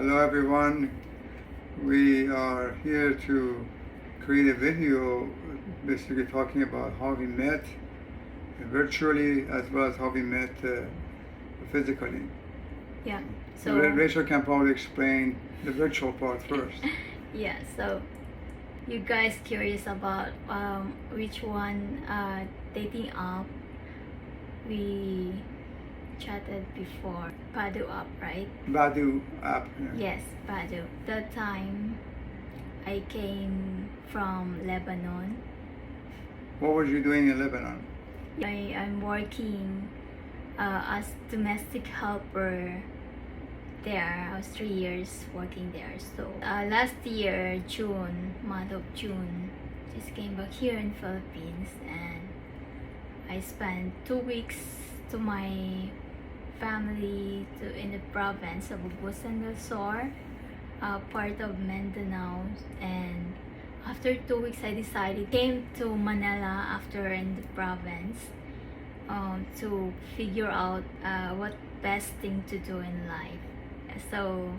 Hello everyone, we are here to create a video basically talking about how we met virtually as well as how we met physically. Yeah. So Rachel can probably explain the virtual part first. Yeah. So you guys curious about which one dating app we chatted before? Badoo app, right? Badoo app. Yes, Badoo. That time I came from Lebanon. What were you doing in Lebanon? I'm working as domestic helper there. I was 3 years working there. So last year, month of June, just came back here in Philippines, and I spent 2 weeks to my family in the province of Agusan del Sur, part of Mindanao. And after 2 weeks, I decided came to Manila after in the province to figure out what best thing to do in life. So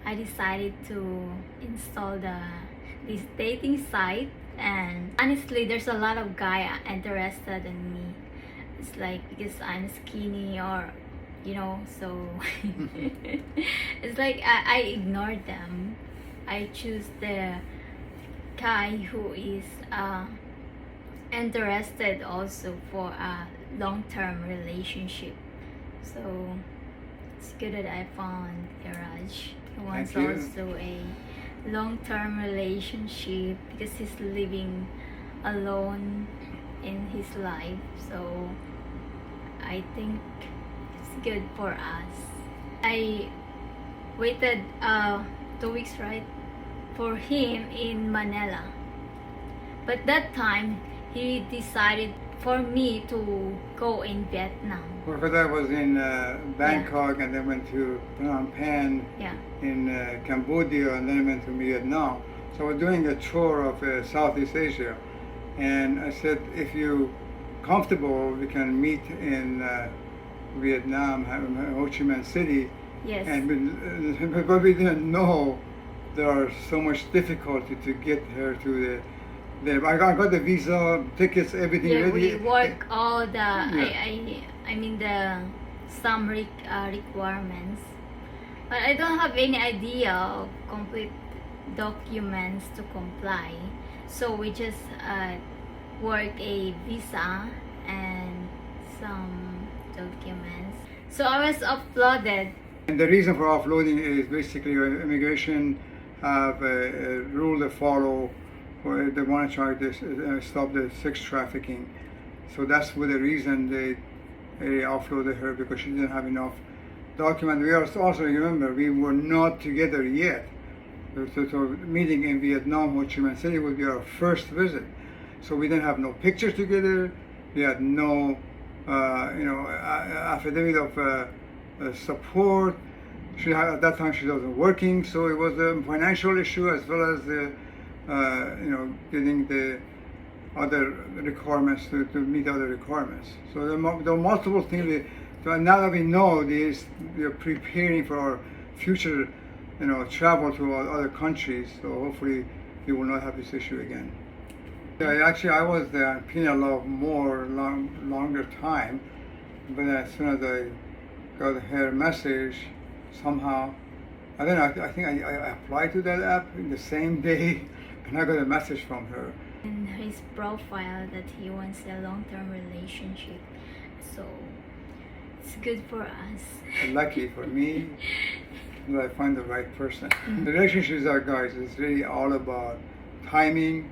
I decided to install this dating site, and honestly there's a lot of guy interested in me. It's like because I'm skinny, or so it's like I ignored them. I choose the guy who is interested also for a long-term relationship. So it's good that I found Iraj, who wants Thank you. also a long-term relationship because he's living alone in his life. So I think it's good for us. I waited 2 weeks, right, for him in Manila. But that time he decided for me to go in Vietnam. Well, because I was in Bangkok and then went to Phnom Penh in Cambodia and then went to Vietnam. So we're doing a tour of Southeast Asia. And I said, if you're comfortable, we can meet in Vietnam, Ho Chi Minh City. Yes. But we didn't know there are so much difficulty to get her to I got the visa, tickets, everything ready. We work all the I mean the some requirements, but I don't have any idea of complete documents to comply. So we just work a visa and some documents. So I was uploaded. And the reason for offloading is basically your immigration have a rule to follow. They want to try to stop the sex trafficking. So that's for the reason they offloaded her, because she didn't have enough documents. We also remember we were not together yet. So meeting in Vietnam, Ho Chi Minh City would be our first visit. So we didn't have no pictures together. We had no affidavit of support. At that time she wasn't working, so it was a financial issue as well as the getting the other requirements to meet other requirements. So there are multiple things. Now that we know this, we are preparing for our future, travel to other countries. So hopefully we will not have this issue again. Actually, I was there in penal law longer time, but as soon as I got her message, somehow, I think I applied to that app in the same day, and I got a message from her. In his profile that he wants a long-term relationship, so it's good for us. Lucky for me that I find the right person. The relationships are, guys, it's really all about timing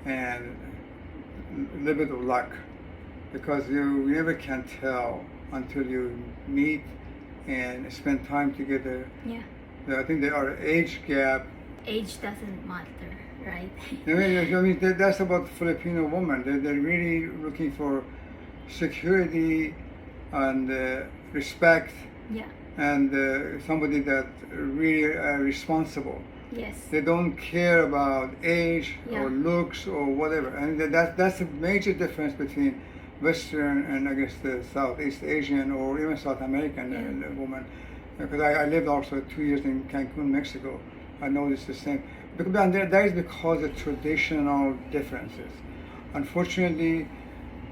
and a little bit of luck, because you never can tell until you meet and spend time together. Yeah. I think there are age gap. Age doesn't matter, right? I mean that's about Filipino women. They're really looking for security and respect. Yeah. And somebody that really responsible. Yes. They don't care about age or looks or whatever, and that's a major difference between Western and I guess the Southeast Asian or even South American woman. because I lived also 2 years in Cancun, Mexico. I noticed the same. And that is because of traditional differences. Unfortunately,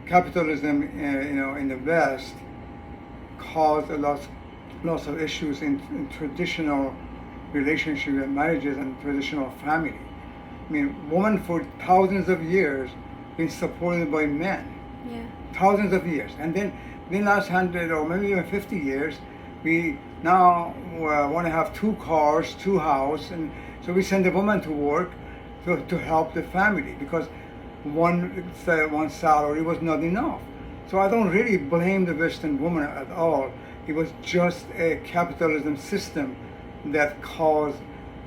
capitalism, in the West, caused lots of issues in traditional relationship and marriages and traditional family. I mean, women for thousands of years been supported by men, Yeah. thousands of years, and then in the last 100 or maybe even 50 years, we now want to have 2 cars, 2 houses, and so we send a woman to work to help the family because one salary was not enough. So I don't really blame the Western woman at all. It was just a capitalism system that caused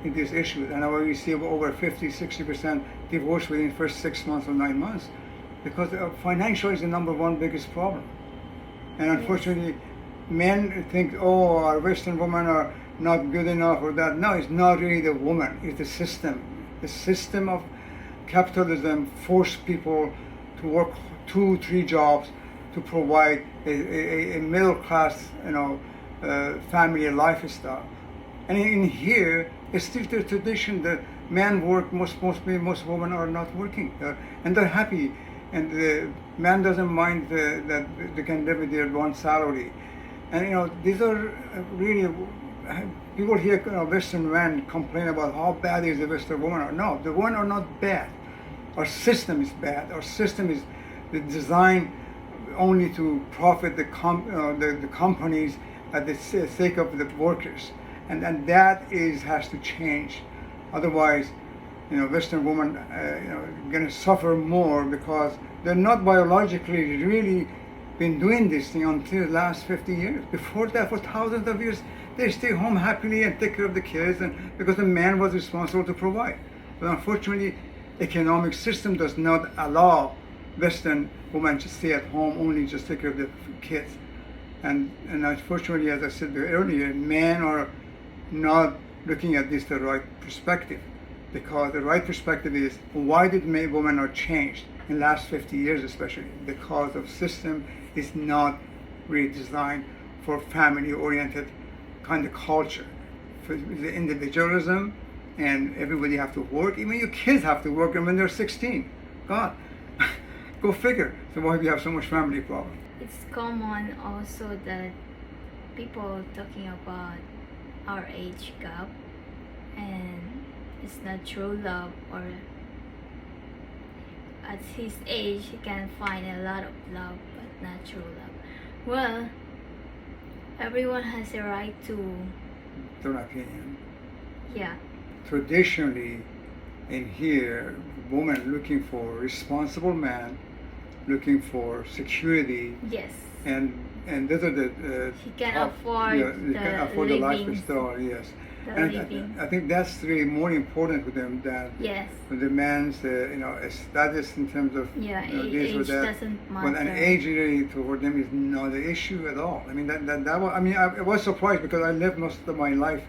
these issues. And we see over 50-60% divorce within the first 6 months or 9 months because financial is the number one biggest problem. And unfortunately, men think, oh, our Western women are not good enough or that. No, it's not really the woman, it's the system. The system of capitalism forced people to work 2-3 jobs to provide a middle class, family lifestyle. And in here, it's still the tradition that men work. Most women are not working, and they're happy. And the man doesn't mind that they can live with their one salary. And these are really people here. Western men complain about how bad is the Western woman are. No, the women are not bad. Our system is bad. Our system is designed only to profit the companies at the sake of the workers, and that has to change. Otherwise, Western women going to suffer more because they're not biologically really been doing this thing until the last 50 years. Before that, for thousands of years, they stay home happily and take care of the kids, and because the man was responsible to provide. But unfortunately, economic system does not allow Western women to stay at home, only just take care of the kids. And unfortunately, as I said earlier, men are not looking at this the right perspective, because the right perspective is, why did women are changed in the last 50 years especially? Because of system is not really designed for family-oriented kind of culture. For the individualism, and everybody have to work, even your kids have to work, and when they're 16, God, go figure. So why do we have so much family problem? It's common also that people talking about our age gap, and it's not true love, or at his age he can find a lot of love but not true love. Well, everyone has a right to, Their opinion. yeah, Traditionally, in here, women looking for responsible man, looking for security, yes, and those are the he can top- afford they can afford the living, lifestyle. Yes, the and living. I think that's really more important to them than Yes, the man's status in terms of yeah, this or age that. doesn't But an matter. age really for them is not an issue at all. I mean that was, I was surprised because I lived most of my life,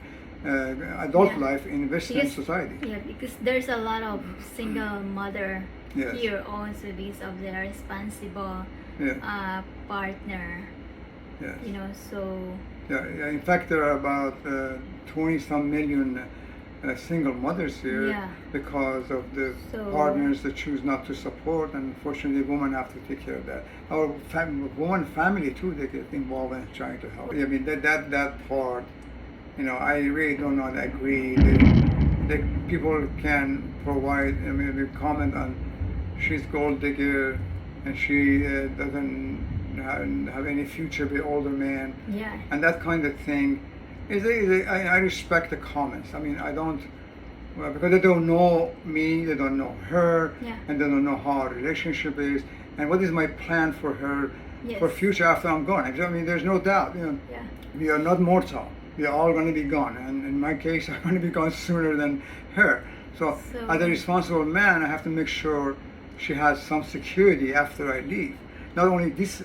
adult Yeah. life in Western Because- society. Yeah, because there's a lot of single mother Yes. here also because of their responsible Yeah. partner, Yes. so Yeah. In fact, there are about 20-some million single mothers here Yeah. because of the So- partners that choose not to support, and unfortunately, women have to take care of that. Our woman family too, they get involved in trying to help. I mean that part, I really do not agree that people can provide. I mean, they comment on she's gold digger and she doesn't have any future with older man, yeah, and that kind of thing. I respect the comments. I mean, I don't, because they don't know me, they don't know her, Yeah. and they don't know how our relationship is, and what is my plan for her, Yes. for future after I'm gone. I mean, there's no doubt. yeah, We are not mortal. We are all going to be gone, and in my case, I'm going to be gone sooner than her. So, So- as a responsible man, I have to make sure she has some security after I leave. Not only this,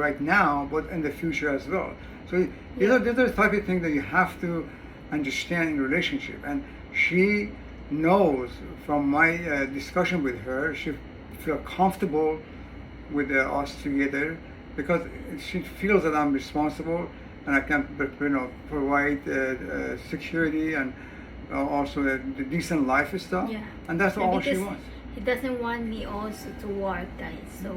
right now, but in the future as well. So these are the type of things that you have to understand in relationship. And she knows from my discussion with her, she feels comfortable with us together because she feels that I'm responsible, and I can provide security and also a decent lifestyle. Yeah. And that's Yeah, all she because wants. he doesn't want me also to work, guys. So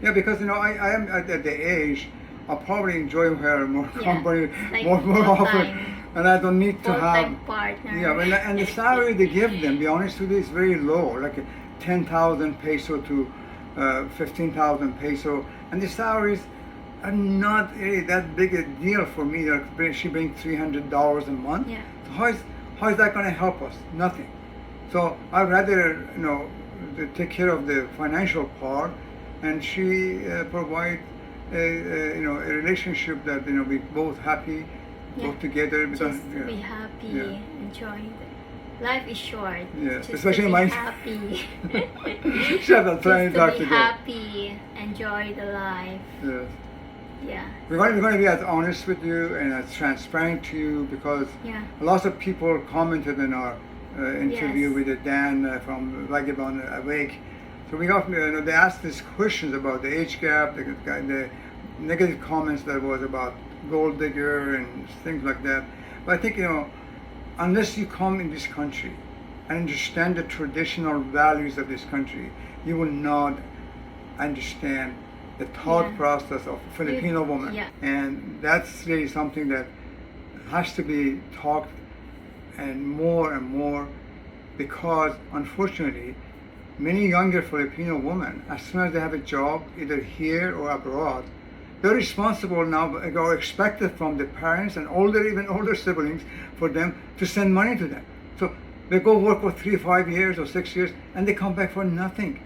Yeah, because I am at the age I'll probably enjoy her more Yeah, company like more often, full-time. and I don't need to have. full-time partner. Yeah, and the salary they give them, be honest with you, is very low, like 10,000 peso to 15,000 peso, and the salaries are not really that big a deal for me. She brings $300 a month. Yeah. So how is that going to help us? Nothing. So I'd rather to take care of the financial part, and she provide a relationship that we both happy, Yeah. both together. Just yeah. be happy, Yeah. enjoy life is short. Yeah, Just especially to be my- happy. Shut up, trying Just not to to be go. happy, enjoy the life. Yes. Yeah. We're going to be as honest with you and as transparent to you, because Yeah. lots of people commented in our interview Yes. with Dan from Vagabond Awake. So we got, they asked these questions about the age gap, the negative comments that was about gold digger and things like that. But I think, unless you come in this country and understand the traditional values of this country, you will not understand the thought Yeah. process of Filipino woman. Yeah. And that's really something that has to be talked and more, because unfortunately many younger Filipino women, as soon as they have a job either here or abroad, they're responsible now, or expected from the parents and even older siblings, for them to send money to them. So they go work for 3, 5 years or 6 years, and they come back for nothing.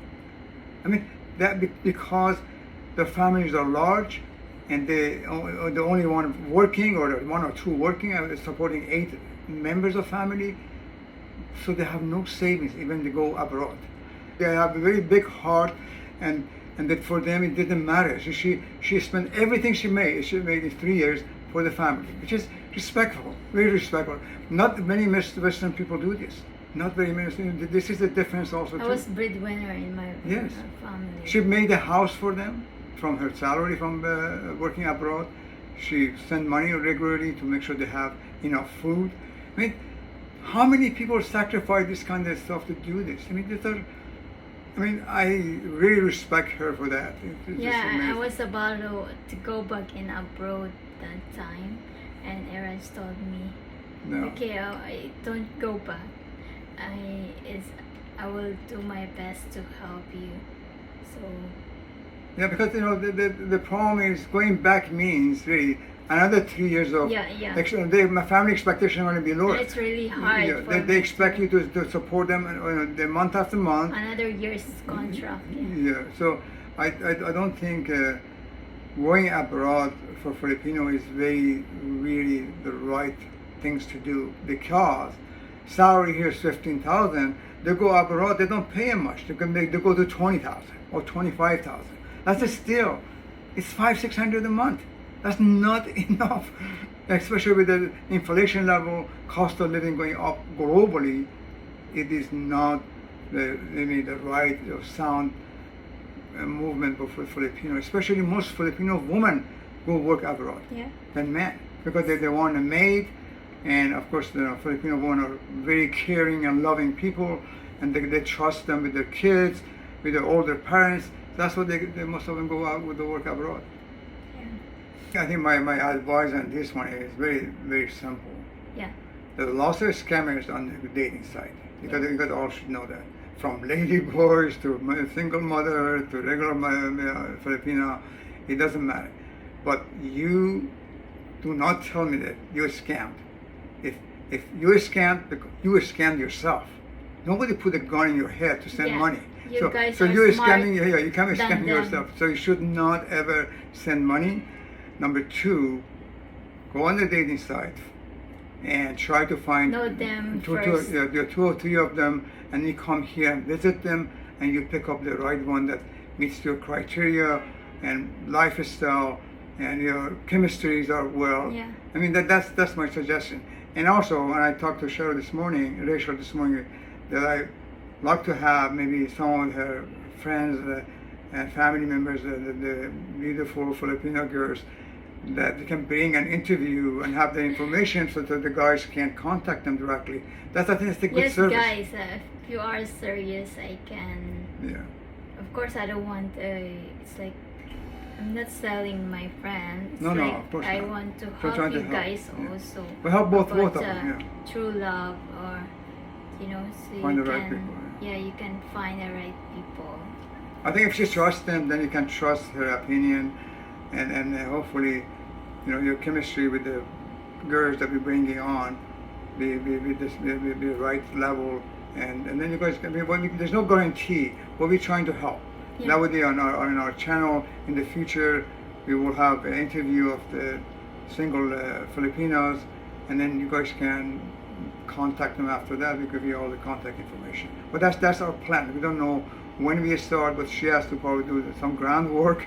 I mean, because the families are large, and the only one working, or the one or two working, supporting 8 members of family, so they have no savings even to go abroad. They have a very big heart, and that for them it didn't matter. So she spent everything she made in 3 years for the family, which is respectful, very respectful. Not many Western people do this. Not very many. This is the difference also I too. was breadwinner in my Yes. family. She made a house for them from her salary from working abroad. She sent money regularly to make sure they have enough food. I mean, how many people sacrifice this kind of stuff to do this? I really respect her for that. It's just Yeah, I amazing. was about to go back in abroad that time, and Eras told me, No. okay, I don't go back. I will do my best to help you. So Yeah, because the problem is going back means really another 3 years of Yeah. my family expectation is going to be lower. and it's really hard. Yeah, for they me expect to- you to support them the month after month. another year's contract. Yeah. Yeah, so I don't think going abroad for Filipino is really the right things to do, because salary here is 15,000. They go abroad, they don't pay them much. They go to 20,000 or 25,000. That's still, it's 500-600 a month. That's not enough, especially with the inflation level, cost of living going up globally. It is not the right sound movement for Filipino, especially most Filipino women go work abroad Yeah. than men, because they want a maid, and of course the Filipino women are very caring and loving people, and they trust them with their kids, with their older parents. That's what they most of them go out with the work abroad. Yeah. I think my advice on this one is very simple. Yeah. There's lots of scammers on the dating site. You guys all should know that. From lady boys to single mother to regular Filipina, it doesn't matter. But you do not tell me that you're scammed. If you're scammed, you scammed yourself. Nobody put a gun in your head to send Yeah. money. You guys so are you're smart scamming. Yeah, you can't be than scamming them. yourself. So you should not ever send money. Number 2, go on the dating site and try to find Know them there first. are 2 or 3 of them, and you come here and visit them, and you pick up the right one that meets your criteria and lifestyle, and your chemistries are well. Yeah. I mean that's my suggestion. And also, when I talked to Rachel this morning, that I like to have maybe some of her friends and family members, the beautiful Filipino girls, that they can bring an interview and have the information so that the guys can contact them directly. That's, I think, it's a good Yes, service. guys, if you are serious, I can. Yeah. Of course, I don't want. It's like I'm not selling my friend. It's No, no, like of course I not. want to We're help trying to you help, guys yeah. also. We help both about, of them, yeah. True love, or so Find you the right can. people, Yeah, you can find the right people. I think if you trust them, then you can trust her opinion, and hopefully, your chemistry with the girls that we're bringing on be the right level, and then you guys can be. There's no guarantee, but we're trying to help. Yeah. That would be on our channel in the future. We will have an interview of the single Filipinos, and then you guys can contact them after that. We give you all the contact information. But that's our plan. We don't know when we start, but she has to probably do some groundwork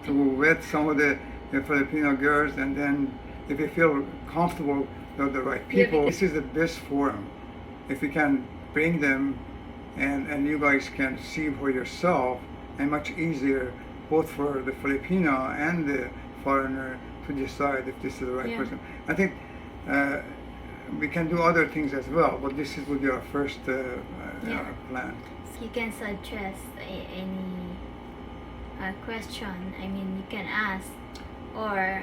to vet some of the Filipino girls, and then if you feel comfortable, they're the right Yeah, people. because- This is the best forum. If you can bring them, and you guys can see for yourself, and much easier both for the Filipino and the foreigner to decide if this is the right Yeah. person. I think we can do other things as well, but this would be our first Yeah. plan. You can suggest any question. I mean, you can ask, or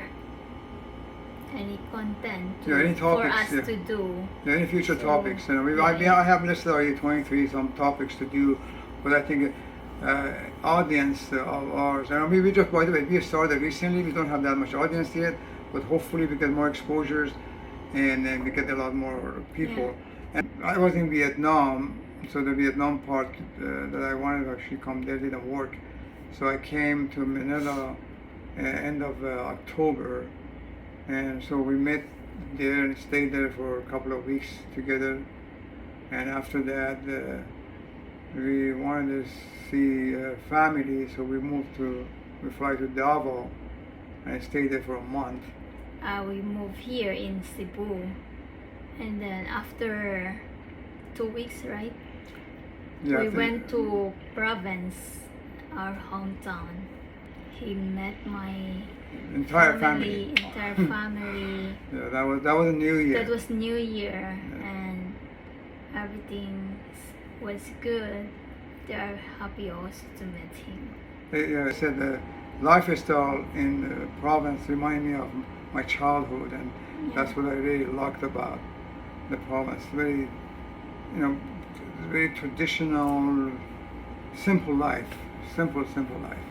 any content Yeah, any for topics, us yeah. to do. Yeah, any future So, topics? yeah. I have listed already 23 some topics to do, but I think audience of ours. And we just, by the way, we started recently. We don't have that much audience yet, but hopefully we get more exposures, and then we get a lot more people. And I was in Vietnam, so the Vietnam part that I wanted to actually come there didn't work. So I came to Manila end of October, and so we met there and stayed there for a couple of weeks together. And after that, we wanted to see family, so we fly to Davao and stayed there for a month. We moved here in Cebu, and then after 2 weeks, right? Yeah, I We think- went to province, our hometown. He met my entire family. entire family. Yeah, that was a new year. That was New Year, and everything was good. They are happy also to meet him. Yeah, I said the lifestyle in the province reminded me of my childhood, and that's what I really liked about the province. Very, very traditional, simple life. Simple life.